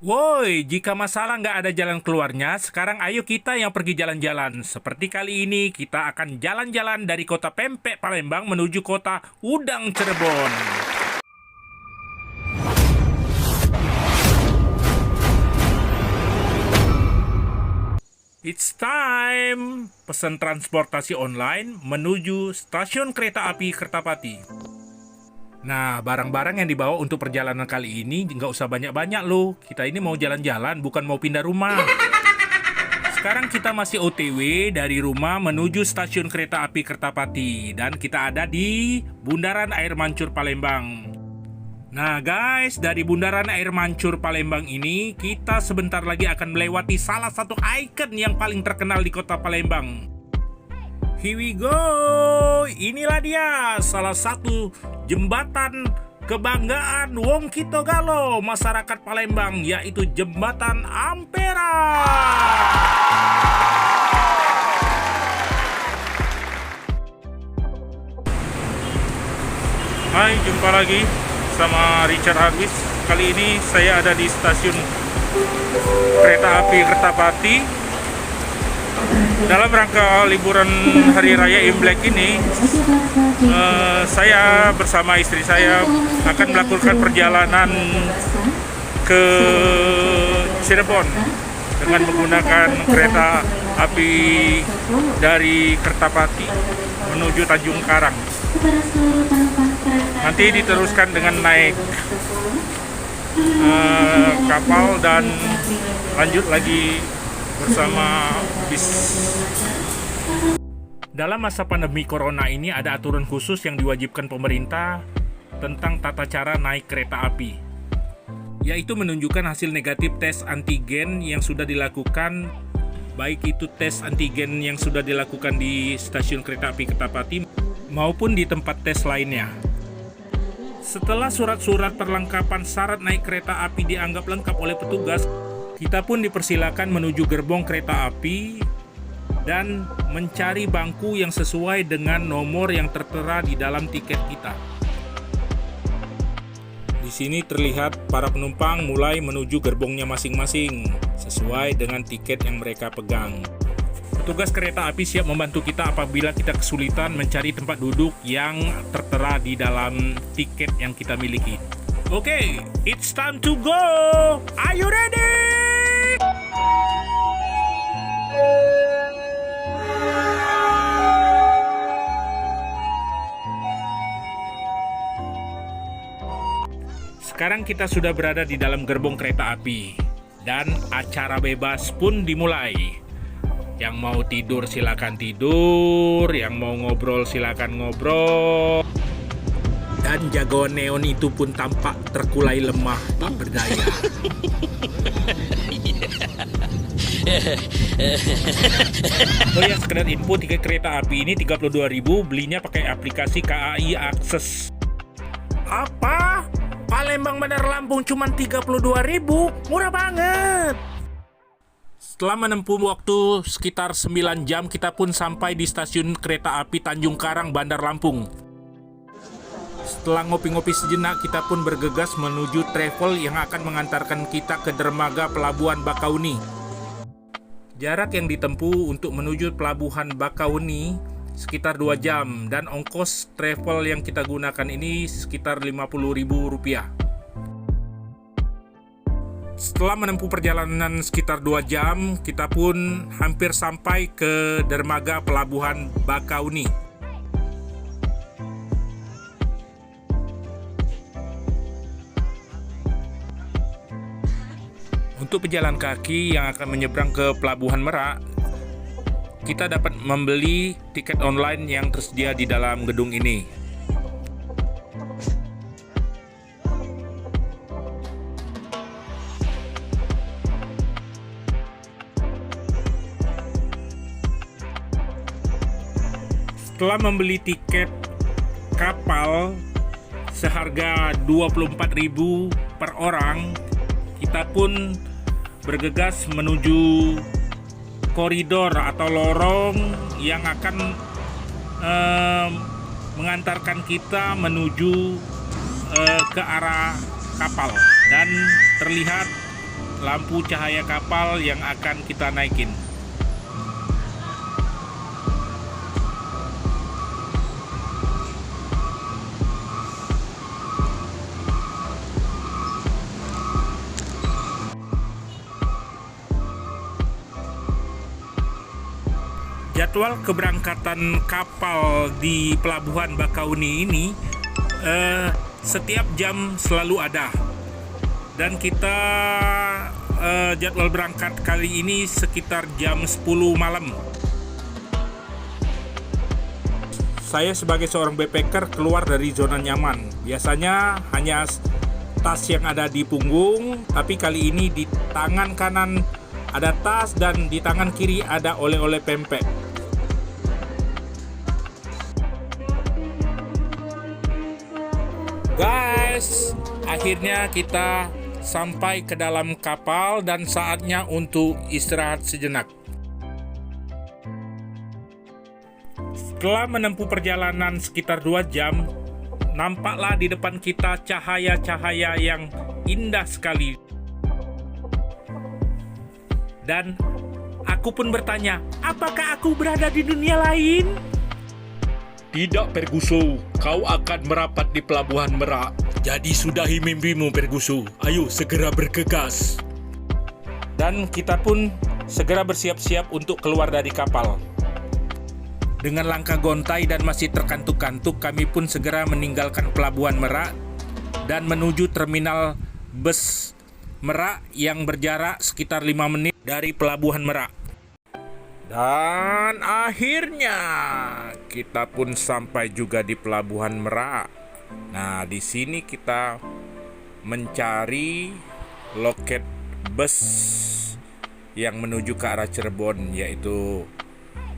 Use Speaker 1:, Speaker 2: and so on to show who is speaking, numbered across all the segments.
Speaker 1: Woi, jika masalah nggak ada jalan keluarnya, sekarang ayo kita yang pergi jalan-jalan. Seperti kali ini, kita akan jalan-jalan dari kota Pempek Palembang menuju kota Udang Cirebon. It's time! Pesan transportasi online menuju stasiun kereta api Kertapati. Nah, barang-barang yang dibawa untuk perjalanan kali ini nggak usah banyak-banyak loh. Kita ini mau jalan-jalan, bukan mau pindah rumah. Sekarang kita masih OTW dari rumah menuju stasiun kereta api Kertapati. Dan kita ada di Bundaran Air Mancur Palembang. Nah guys, dari Bundaran Air Mancur Palembang ini, kita sebentar lagi akan melewati salah satu ikon yang paling terkenal di kota Palembang. Here we go. Inilah dia salah satu jembatan kebanggaan Wong Kito Galo masyarakat Palembang, yaitu Jembatan Ampera. Hai, jumpa lagi sama Richard Harwis. Kali ini saya ada di stasiun kereta api Kertapati. Dalam rangka liburan Hari Raya Imlek ini, saya bersama istri saya akan melakukan perjalanan ke Cirebon dengan menggunakan kereta api dari Kertapati menuju Tanjung Karang. Nanti diteruskan dengan naik kapal dan lanjut lagi bersama bis. Dalam masa pandemi corona ini ada aturan khusus yang diwajibkan pemerintah tentang tata cara naik kereta api, yaitu menunjukkan hasil negatif tes antigen yang sudah dilakukan, baik itu tes antigen yang sudah dilakukan di stasiun kereta api Kertapati maupun di tempat tes lainnya. Setelah surat-surat perlengkapan syarat naik kereta api dianggap lengkap oleh petugas, kita pun dipersilakan menuju gerbong kereta api dan mencari bangku yang sesuai dengan nomor yang tertera di dalam tiket kita. Di sini terlihat para penumpang mulai menuju gerbongnya masing-masing sesuai dengan tiket yang mereka pegang. Petugas kereta api siap membantu kita apabila kita kesulitan mencari tempat duduk yang tertera di dalam tiket yang kita miliki. Oke, it's time to go! Are you ready? Sekarang kita sudah berada di dalam gerbong kereta api dan acara bebas pun dimulai. Yang mau tidur silakan tidur, yang mau ngobrol silakan ngobrol. Dan jagoan neon itu pun tampak terkulai lemah, tak berdaya. Oh ya, sekedar info, tiket kereta api ini 32.000, belinya pakai aplikasi KAI Akses. Apa? Palembang Bandar Lampung cuma 32.000? Murah banget. Setelah menempuh waktu sekitar 9 jam, kita pun sampai di stasiun kereta api Tanjung Karang, Bandar Lampung. Setelah ngopi-ngopi sejenak, kita pun bergegas menuju travel yang akan mengantarkan kita ke dermaga Pelabuhan Bakauni. Jarak yang ditempuh untuk menuju Pelabuhan Bakauni sekitar 2 jam, dan ongkos travel yang kita gunakan ini sekitar Rp50.000. Setelah menempuh perjalanan sekitar 2 jam, kita pun hampir sampai ke dermaga Pelabuhan Bakauni. Untuk pejalan kaki yang akan menyeberang ke Pelabuhan Merak, kita dapat membeli tiket online yang tersedia di dalam gedung ini. Setelah membeli tiket kapal seharga 24.000 per orang, kita pun bergegas menuju koridor atau lorong yang akan mengantarkan kita menuju ke arah kapal. Dan terlihat lampu cahaya kapal yang akan kita naikin. Jadwal keberangkatan kapal di Pelabuhan Bakauni ini setiap jam selalu ada, dan kita jadwal berangkat kali ini sekitar jam 10 malam. Saya sebagai seorang backpacker keluar dari zona nyaman. Biasanya hanya tas yang ada di punggung, tapi kali ini di tangan kanan ada tas dan di tangan kiri ada oleh-oleh pempek. Guys, akhirnya kita sampai ke dalam kapal dan saatnya untuk istirahat sejenak. Setelah menempuh perjalanan sekitar 2 jam, nampaklah di depan kita cahaya-cahaya yang indah sekali. Dan aku pun bertanya, apakah aku berada di dunia lain? Tidak, Perguso. Kau akan merapat di Pelabuhan Merak. Jadi sudahi mimpimu, Perguso. Ayo segera bergegas. Dan kita pun segera bersiap-siap untuk keluar dari kapal. Dengan langkah gontai dan masih terkantuk-kantuk, kami pun segera meninggalkan Pelabuhan Merak dan menuju terminal bus Merak yang berjarak sekitar 5 menit dari Pelabuhan Merak. Dan akhirnya kita pun sampai juga di Pelabuhan Merak. Nah, di sini kita mencari loket bus yang menuju ke arah Cirebon, yaitu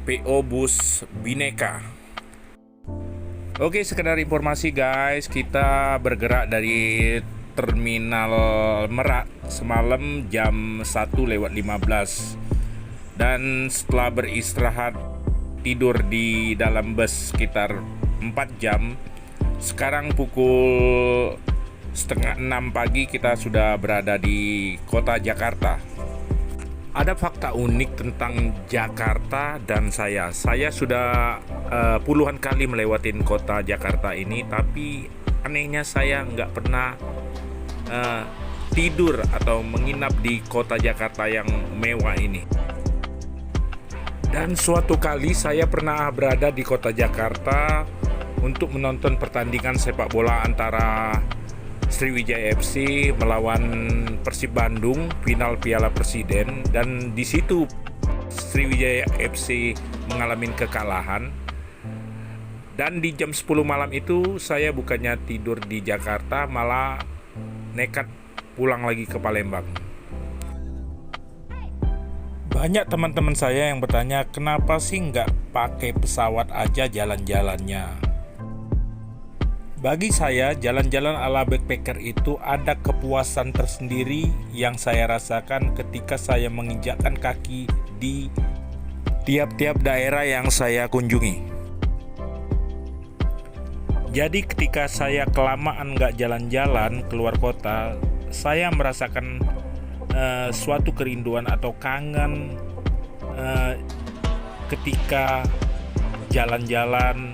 Speaker 1: PO Bus Bhinneka. Oke, sekedar informasi guys, kita bergerak dari Terminal Merak semalam jam 1:15. Dan setelah beristirahat tidur di dalam bus sekitar 4 jam, sekarang pukul 5:30 pagi kita sudah berada di kota Jakarta. Ada fakta unik tentang Jakarta dan saya sudah puluhan kali melewatin kota Jakarta ini, tapi anehnya saya nggak pernah tidur atau menginap di kota Jakarta yang mewah ini. Dan suatu kali saya pernah berada di kota Jakarta untuk menonton pertandingan sepak bola antara Sriwijaya FC melawan Persib Bandung final Piala Presiden, dan di situ Sriwijaya FC mengalami kekalahan. Dan di jam 10 malam itu saya bukannya tidur di Jakarta, malah nekat pulang lagi ke Palembang. Banyak teman-teman saya yang bertanya, kenapa sih nggak pakai pesawat aja jalan-jalannya? Bagi saya, jalan-jalan ala backpacker itu ada kepuasan tersendiri yang saya rasakan ketika saya menginjakkan kaki di tiap-tiap daerah yang saya kunjungi. Jadi ketika saya kelamaan nggak jalan-jalan keluar kota, saya merasakan suatu kerinduan atau kangen ketika jalan-jalan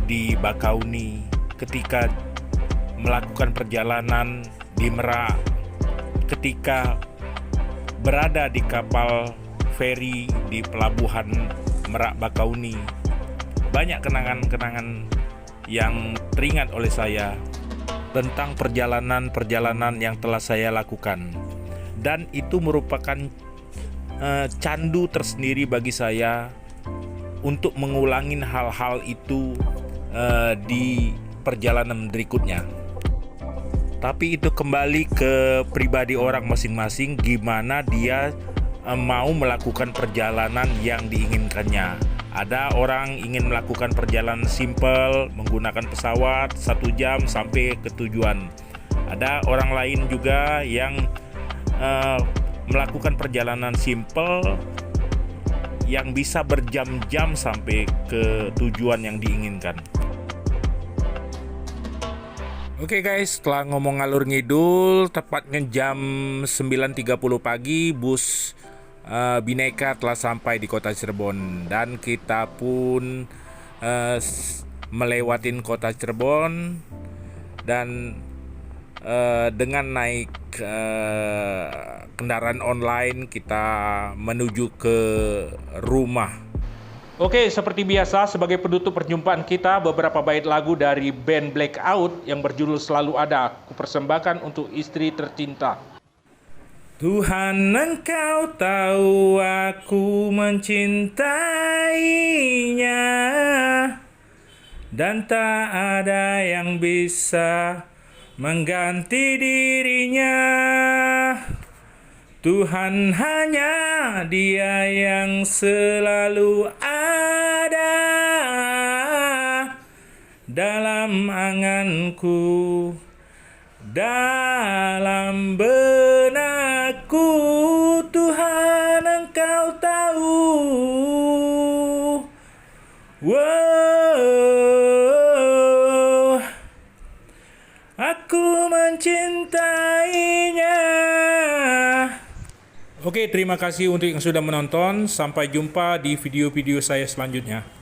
Speaker 1: di Bakauni, ketika melakukan perjalanan di Merak, ketika berada di kapal feri di Pelabuhan Merak Bakauni. Banyak kenangan-kenangan yang teringat oleh saya tentang perjalanan-perjalanan yang telah saya lakukan. Dan itu merupakan candu tersendiri bagi saya untuk mengulangi hal-hal itu di perjalanan berikutnya. Tapi itu kembali ke pribadi orang masing-masing, gimana dia mau melakukan perjalanan yang diinginkannya. Ada orang ingin melakukan perjalanan simple menggunakan pesawat 1 jam sampai ke tujuan. Ada orang lain juga yang melakukan perjalanan simple yang bisa berjam-jam sampai ke tujuan yang diinginkan. Oke guys, setelah ngomong ngalur ngidul, tepatnya jam 9.30 pagi bus Bhinneka telah sampai di kota Cirebon. Dan kita pun melewatin kota Cirebon. Dan dengan naik kendaraan online kita menuju ke rumah. Oke, seperti biasa sebagai penutup perjumpaan kita, beberapa bait lagu dari band Blackout yang berjudul Selalu Ada kupersembahkan untuk istri tercinta. Tuhan, Engkau tahu aku mencintainya, dan tak ada yang bisa mengganti dirinya. Tuhan, hanya Dia yang selalu ada dalam anganku, dalam benakku. Tuhan, Engkau tahu. Wow, aku mencintainya. Oke, terima kasih untuk yang sudah menonton. Sampai jumpa di video-video saya selanjutnya.